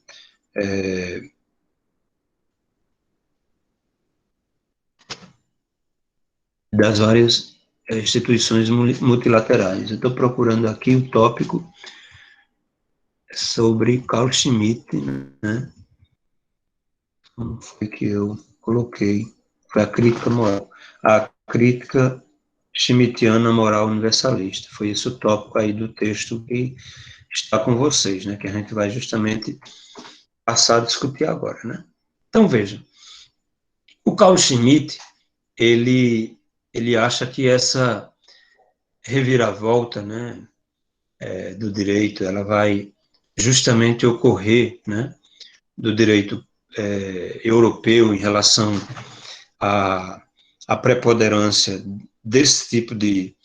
das várias instituições multilaterais. Eu estou procurando aqui o tópico sobre Carl Schmitt, né, como foi que eu coloquei? Foi a crítica moral. A crítica schmittiana moral universalista. Foi esse o tópico aí do texto que está com vocês, né, que a gente vai justamente passar a discutir agora, né. Então, veja, o Carl Schmitt, ele acha que essa reviravolta, né, do direito, ela vai justamente ocorrer, né, do direito europeu em relação à preponderância desse tipo de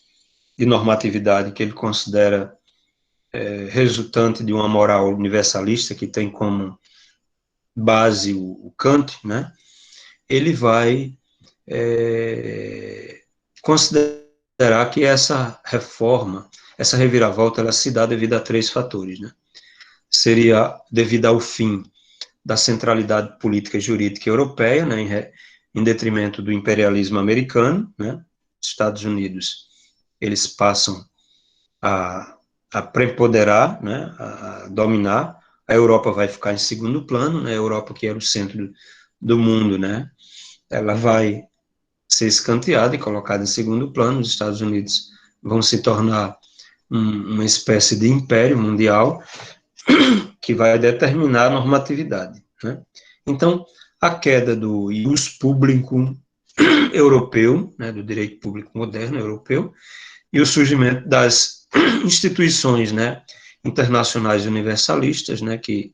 normatividade que ele considera resultante de uma moral universalista que tem como base o Kant, né, ele vai considerar que essa reforma, essa reviravolta, ela se dá devido a três fatores, né. Seria devido ao fim da centralidade política e jurídica europeia, né, em detrimento do imperialismo americano, né. Os Estados Unidos, eles passam a preponderar, né, a dominar, a Europa vai ficar em segundo plano, né, a Europa que era o centro do mundo, né, ela vai ser escanteada e colocada em segundo plano, os Estados Unidos vão se tornar uma espécie de império mundial que vai determinar a normatividade, né. Então, a queda do ius publicum europeu, né, do direito público moderno europeu, e o surgimento das instituições, né, internacionais universalistas, né, que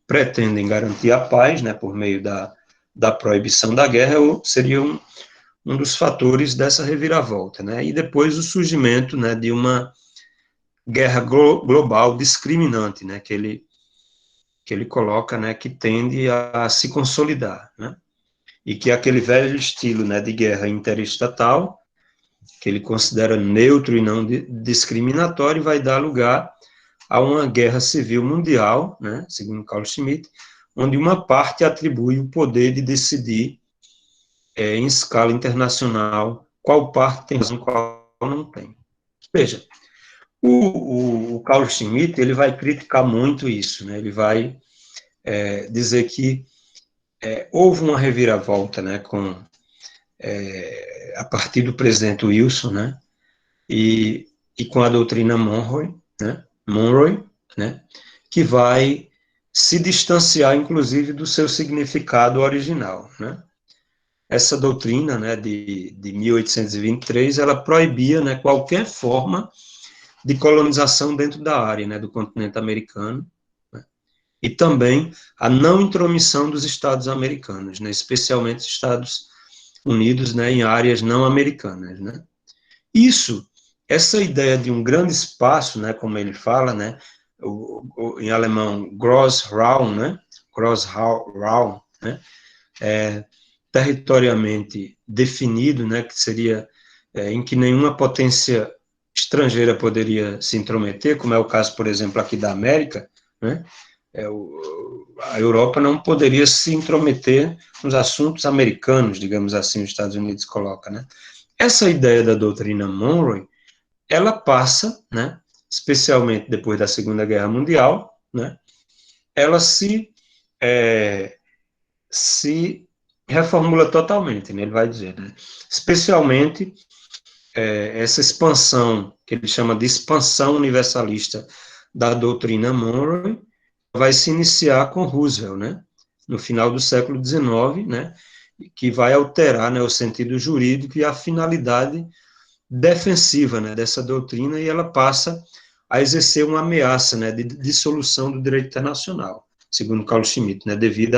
pretendem garantir a paz, né, por meio da proibição da guerra, seria um dos fatores dessa reviravolta, né, e depois o surgimento, né, de uma guerra global discriminante, né, que ele coloca, né, que tende a se consolidar, né, e que aquele velho estilo, né, de guerra interestatal, que ele considera neutro e não discriminatório, e vai dar lugar a uma guerra civil mundial, né, segundo Carl Schmitt, onde uma parte atribui o poder de decidir em escala internacional qual parte tem razão e qual não tem. Veja, o Carl Schmitt, ele vai criticar muito isso, né, ele vai dizer que houve uma reviravolta, né, a partir do presidente Wilson, né, e com a doutrina Monroe, né, que vai se distanciar, inclusive, do seu significado original, né. Essa doutrina, né, de 1823, ela proibia, né, qualquer forma de colonização dentro da área, né, do continente americano, né, e também a não intromissão dos Estados americanos, né, especialmente os Estados Unidos, né, em áreas não americanas, né. Essa ideia de um grande espaço, né, como ele fala, né, em alemão, Großraum, né, Großraum, né, territorialmente definido, né, que seria em que nenhuma potência estrangeira poderia se intrometer, como é o caso, por exemplo, aqui da América, né, a Europa não poderia se intrometer nos assuntos americanos, digamos assim, os Estados Unidos coloca, né. Essa ideia da doutrina Monroe, ela passa, né, especialmente depois da Segunda Guerra Mundial, né, ela se reformula totalmente, né, ele vai dizer, né, especialmente essa expansão, que ele chama de expansão universalista da doutrina Monroe, vai se iniciar com Roosevelt, né, no final do século XIX, né, que vai alterar, né, o sentido jurídico e a finalidade defensiva, né, dessa doutrina, e ela passa a exercer uma ameaça, né, de dissolução do direito internacional, segundo Carl Schmitt, né, devido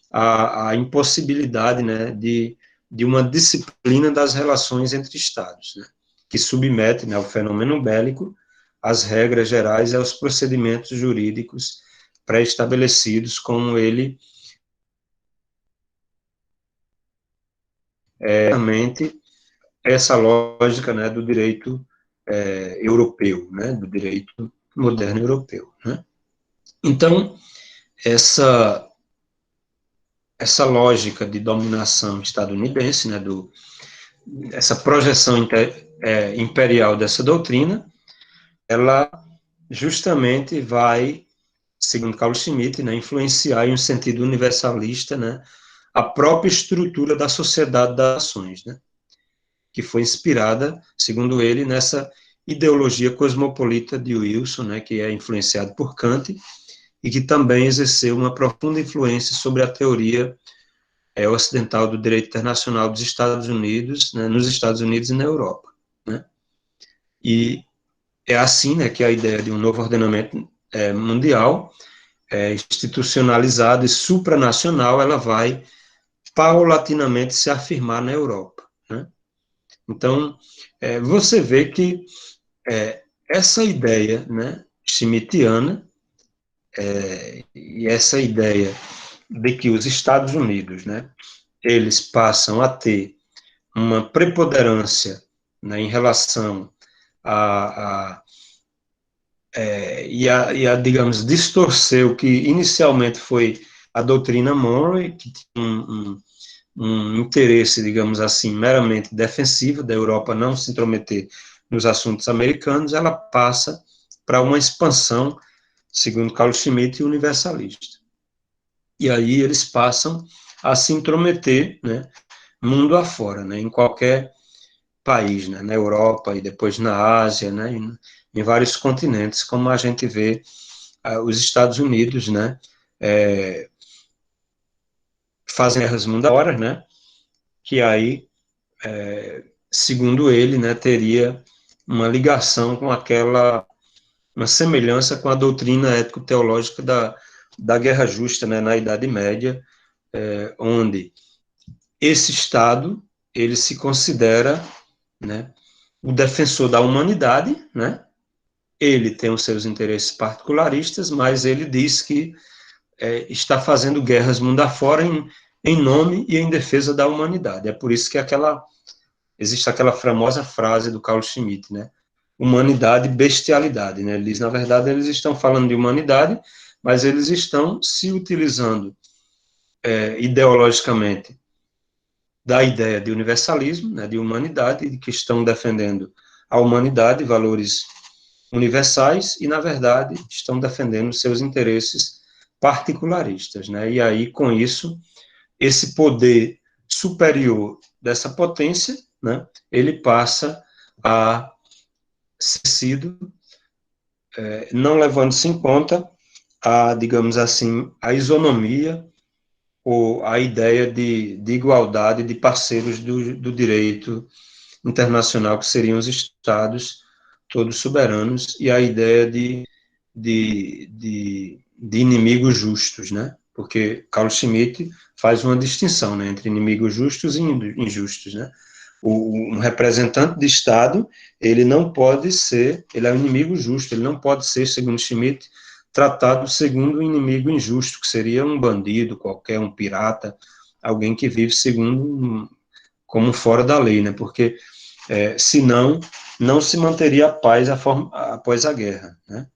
à impossibilidade, né, de uma disciplina das relações entre Estados, né, que submete, né, o fenômeno bélico às regras gerais e aos procedimentos jurídicos pré-estabelecidos, como ele realmente essa lógica, né, do direito europeu, né, do direito moderno europeu, né. Então, essa lógica de dominação estadunidense, né, essa projeção imperial dessa doutrina, ela justamente vai, segundo Carl Schmitt, né, influenciar em um sentido universalista, né, a própria estrutura da sociedade das nações, né, que foi inspirada, segundo ele, nessa ideologia cosmopolita de Wilson, né, que é influenciado por Kant, e que também exerceu uma profunda influência sobre a teoria ocidental do direito internacional dos Estados Unidos, né, nos Estados Unidos e na Europa, né. E é assim, né, que a ideia de um novo ordenamento mundial, institucionalizado e supranacional, ela vai paulatinamente se afirmar na Europa, né. Então, você vê que essa ideia, né, schmittiana, e essa ideia de que os Estados Unidos, né, eles passam a ter uma preponderância, né, em relação digamos, distorcer o que inicialmente foi a doutrina Monroe, que tinha um interesse, digamos assim, meramente defensivo, da Europa não se intrometer nos assuntos americanos, ela passa para uma expansão, segundo Carl Schmitt, universalista. E aí eles passam a se intrometer, né, mundo afora, né, em qualquer país, né, na Europa e depois na Ásia, né, em vários continentes, como a gente vê os Estados Unidos, né, fazem guerras mundo afora, né, que aí, segundo ele, né, teria uma ligação com uma semelhança com a doutrina ético-teológica da guerra justa, né, na Idade Média, onde esse Estado, ele se considera, né, o defensor da humanidade, né, ele tem os seus interesses particularistas, mas ele diz que está fazendo guerras mundo afora em nome e em defesa da humanidade. É por isso que existe aquela famosa frase do Carl Schmitt, né? Humanidade e bestialidade, né? Ele diz, na verdade, eles estão falando de humanidade, mas eles estão se utilizando ideologicamente da ideia de universalismo, né, de humanidade, de que estão defendendo a humanidade, valores universais, e, na verdade, estão defendendo seus interesses particularistas, né? E aí, com isso, esse poder superior dessa potência, né, ele passa a ser sido, não levando-se em conta a, digamos assim, a isonomia ou a ideia de igualdade de parceiros do direito internacional, que seriam os Estados todos soberanos, e a ideia de inimigos justos, né? Porque Carl Schmitt faz uma distinção, né, entre inimigos justos e injustos, né? Um representante de Estado, ele não pode ser, ele é um inimigo justo, ele não pode ser, segundo Schmitt, tratado segundo um inimigo injusto, que seria um bandido qualquer, um pirata, alguém que vive segundo, como fora da lei, né? Porque, senão, não se manteria a paz após a guerra, né?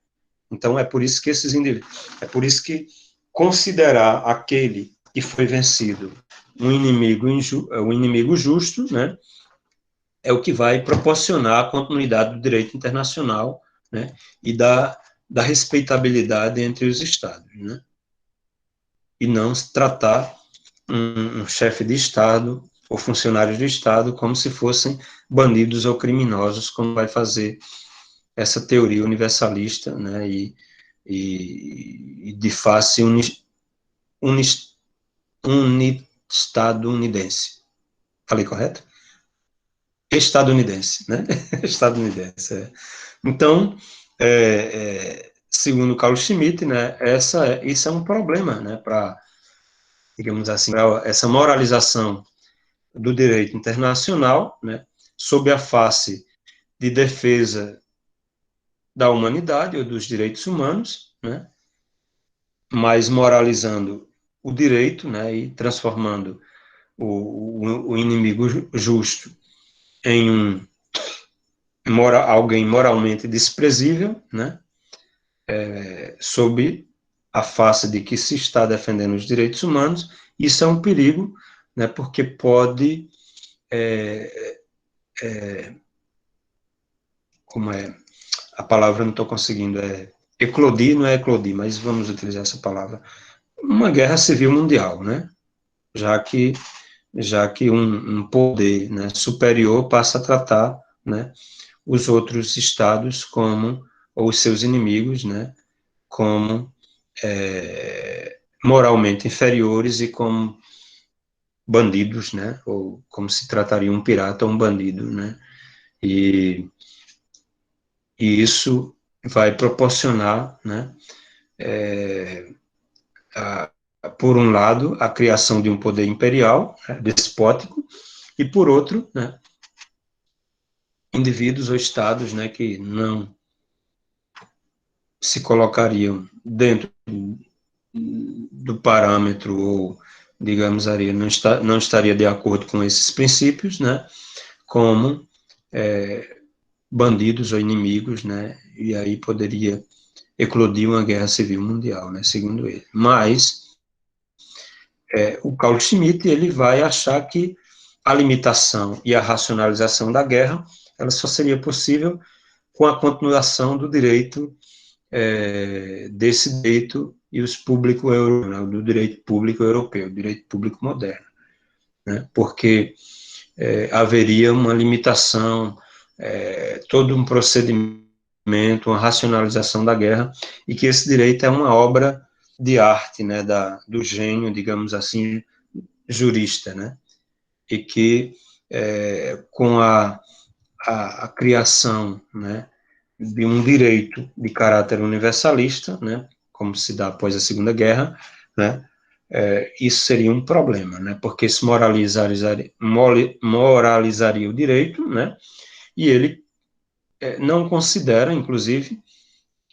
Então, é por isso que é por isso que considerar aquele que foi vencido um inimigo justo, né, é o que vai proporcionar a continuidade do direito internacional, né, e da respeitabilidade entre os Estados, né, e não se tratar um chefe de Estado ou funcionários de Estado como se fossem bandidos ou criminosos, como vai fazer essa teoria universalista, né, e de face estadunidense. Falei correto? Estadunidense, né? Estadunidense. É. Então, segundo Carl Schmitt, né, isso é um problema, né, para, digamos assim, essa moralização do direito internacional, né, sob a face de defesa da humanidade ou dos direitos humanos, né, mas moralizando o direito, né, e transformando o inimigo justo em alguém moralmente desprezível, né, sob a face de que se está defendendo os direitos humanos. Isso é um perigo, né, porque pode, como é, a palavra não estou conseguindo, eclodir, não é eclodir, mas vamos utilizar essa palavra, uma guerra civil mundial, né, já que um poder, né, superior passa a tratar, né, os outros estados como, ou os seus inimigos, né, como moralmente inferiores e como bandidos, né, ou como se trataria um pirata ou um bandido, né, e, e isso vai proporcionar, né, por um lado, a criação de um poder imperial, né, despótico, e por outro, né, indivíduos ou estados, né, que não se colocariam dentro do parâmetro ou, digamos ali, não estaria de acordo com esses princípios, né, como bandidos ou inimigos, né, e aí poderia eclodir uma guerra civil mundial, né, segundo ele. Mas o Carl Schmitt, ele vai achar que a limitação e a racionalização da guerra, ela só seria possível com a continuação do direito, desse direito e os público europeu, do direito público europeu, direito público moderno, né? Porque haveria uma limitação, todo um procedimento, uma racionalização da guerra, e que esse direito é uma obra de arte, né, do gênio, digamos assim, jurista, né? E que com a criação, né, de um direito de caráter universalista, né, como se dá após a Segunda Guerra, né, isso seria um problema, né, porque se moralizaria o direito, né, e ele não considera, inclusive,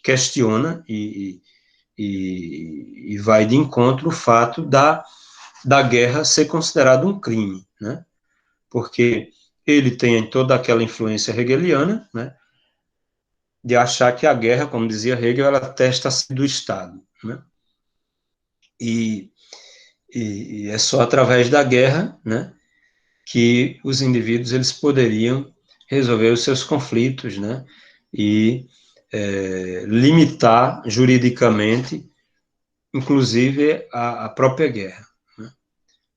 questiona e vai de encontro o fato da guerra ser considerada um crime, né, porque ele tem toda aquela influência hegeliana, né, de achar que a guerra, como dizia Hegel, ela testa-se do Estado, né, e, e é só através da guerra, né, que os indivíduos eles poderiam resolver os seus conflitos, né, e limitar juridicamente, inclusive, a própria guerra. Né.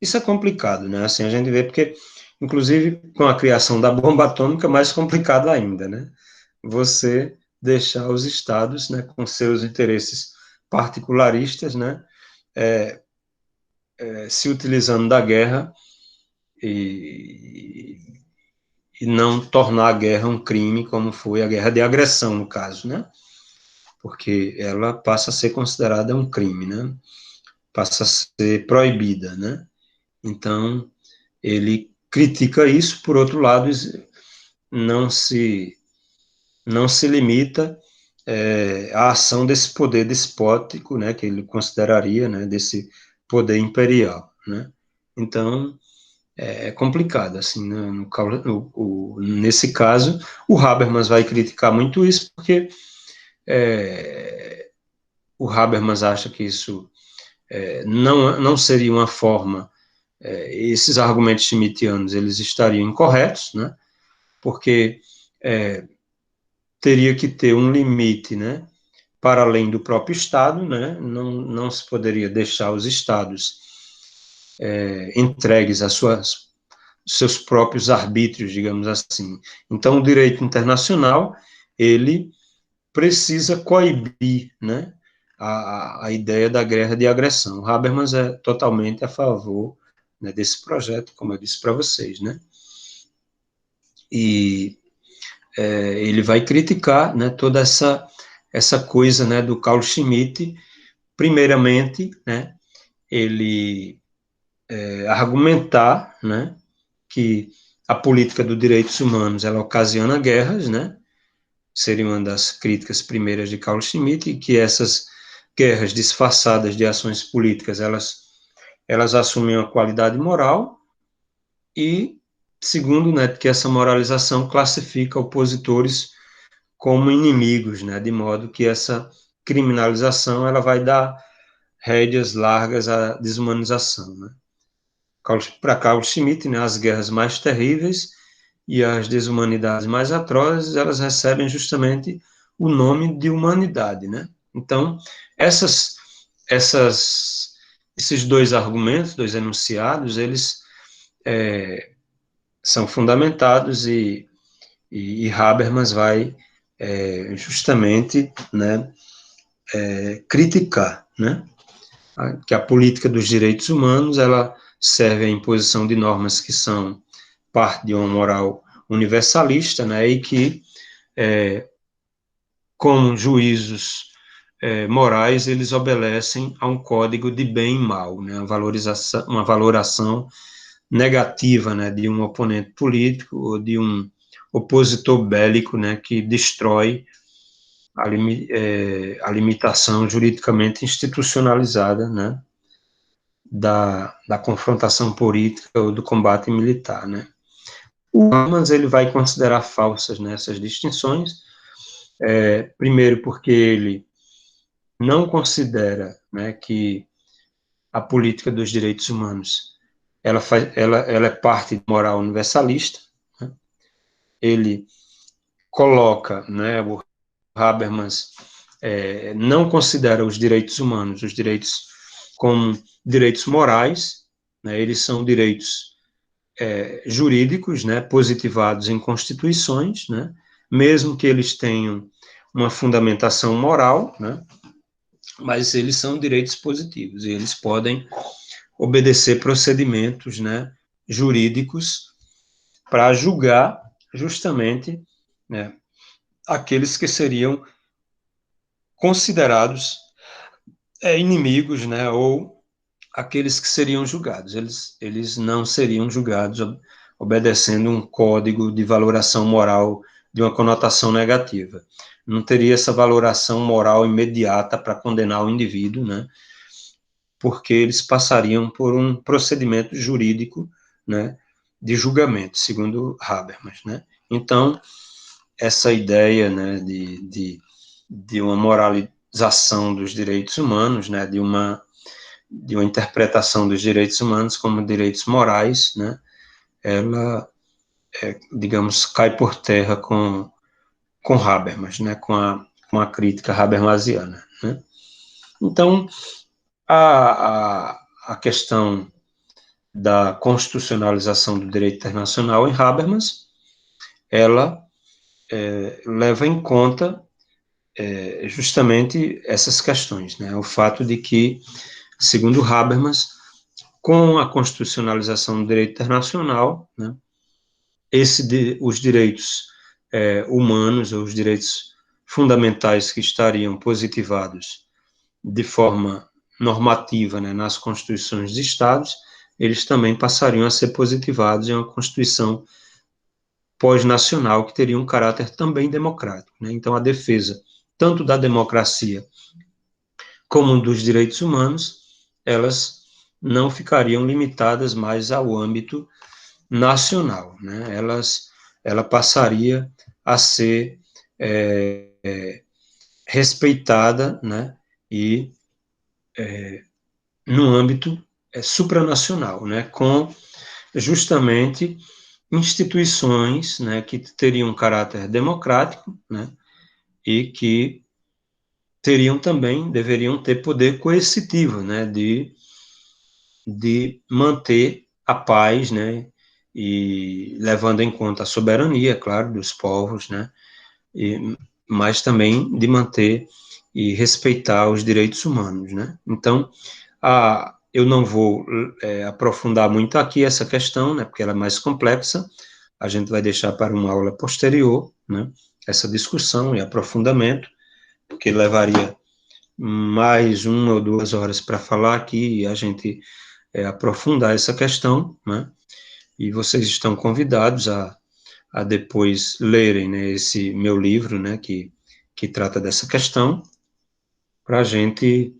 Isso é complicado, né, assim, a gente vê porque, inclusive, com a criação da bomba atômica, mais complicado ainda, né, você deixar os estados, né, com seus interesses particularistas, né, se utilizando da guerra e, e não tornar a guerra um crime, como foi a guerra de agressão, no caso, né, porque ela passa a ser considerada um crime, né, passa a ser proibida, né, então ele critica isso, por outro lado, não se, não se limita a ação desse poder despótico, né, que ele consideraria, né, desse poder imperial, né. Então, é complicado, assim, né, nesse caso, o Habermas vai criticar muito isso, porque o Habermas acha que isso não seria uma forma, esses argumentos schmittianos, eles estariam incorretos, né, porque teria que ter um limite, né, para além do próprio Estado, né, não se poderia deixar os Estados entregues às seus próprios arbítrios, digamos assim. Então, o direito internacional, ele precisa coibir, né, a ideia da guerra de agressão. O Habermas é totalmente a favor, né, desse projeto, como eu disse para vocês, né, e ele vai criticar, né, toda essa coisa, né, do Carl Schmitt. Primeiramente, né, ele argumentar, né, que a política dos direitos humanos ela ocasiona guerras, né, seria uma das críticas primeiras de Carl Schmitt, e que essas guerras disfarçadas de ações políticas, elas assumem uma qualidade moral, e segundo, né, que essa moralização classifica opositores como inimigos, né, de modo que essa criminalização ela vai dar rédeas largas à desumanização, né. Para Carl Schmitt, né, as guerras mais terríveis e as desumanidades mais atrozes, elas recebem justamente o nome de humanidade, né? Então, essas, esses dois argumentos, dois enunciados, eles são fundamentados, e Habermas vai justamente, né, criticar, né, que a política dos direitos humanos ela serve à imposição de normas que são parte de uma moral universalista, né, e que, como juízos morais, eles obedecem a um código de bem e mal, né, uma valoração negativa, né, de um oponente político ou de um opositor bélico, né, que destrói a limitação juridicamente institucionalizada, né, da confrontação política ou do combate militar, né. O Hamas ele vai considerar falsas nessas distinções, primeiro porque ele não considera, né, que a política dos direitos humanos ela é parte de moral universalista, né. Ele coloca, né, o Habermas não considera os direitos humanos, os direitos como direitos morais, né, eles são direitos jurídicos, né, positivados em constituições, né, mesmo que eles tenham uma fundamentação moral, né, mas eles são direitos positivos, e eles podem obedecer procedimentos, né, jurídicos para julgar justamente, né, aqueles que seriam considerados inimigos, né, ou aqueles que seriam julgados. Eles não seriam julgados obedecendo um código de valoração moral de uma conotação negativa. Não teria essa valoração moral imediata para condenar o indivíduo, né, porque eles passariam por um procedimento jurídico, né, de julgamento, segundo Habermas, né? Então, essa ideia, né, de uma moralização dos direitos humanos, né, de uma interpretação dos direitos humanos como direitos morais, né, ela, digamos, cai por terra com Habermas, né, com a crítica habermasiana, né? Então, a questão da constitucionalização do direito internacional em Habermas, ela leva em conta justamente essas questões, né? O fato de que, segundo Habermas, com a constitucionalização do direito internacional, né, os direitos humanos, ou os direitos fundamentais que estariam positivados de forma normativa, né, nas constituições de estados, eles também passariam a ser positivados em uma constituição pós-nacional que teria um caráter também democrático, né? Então, a defesa tanto da democracia como dos direitos humanos, elas não ficariam limitadas mais ao âmbito nacional, né? Ela passaria a ser respeitada, né? E no âmbito supranacional, né? Com justamente instituições, né, que teriam um caráter democrático, né, e que deveriam ter poder coercitivo, né, de manter a paz, né, e levando em conta a soberania, claro, dos povos, né, mas também de manter e respeitar os direitos humanos, né. Então, eu não vou aprofundar muito aqui essa questão, né, porque ela é mais complexa. A gente vai deixar para uma aula posterior, né, essa discussão e aprofundamento, porque levaria mais 1 ou 2 horas para falar aqui e a gente aprofundar essa questão, né, e vocês estão convidados a depois lerem, né, esse meu livro, né, que trata dessa questão, para a gente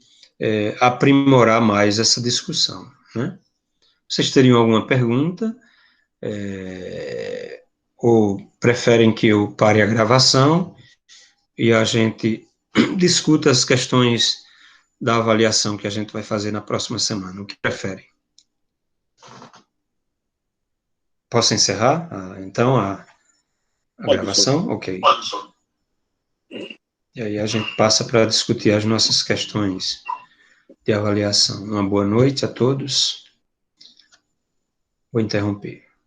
aprimorar mais essa discussão, né. Vocês teriam alguma pergunta? Ou preferem que eu pare a gravação e a gente discuta as questões da avaliação que a gente vai fazer na próxima semana? O que preferem? Posso encerrar, então, a gravação? Ok. E aí a gente passa para discutir as nossas questões de avaliação. Uma boa noite a todos. Vou interromper.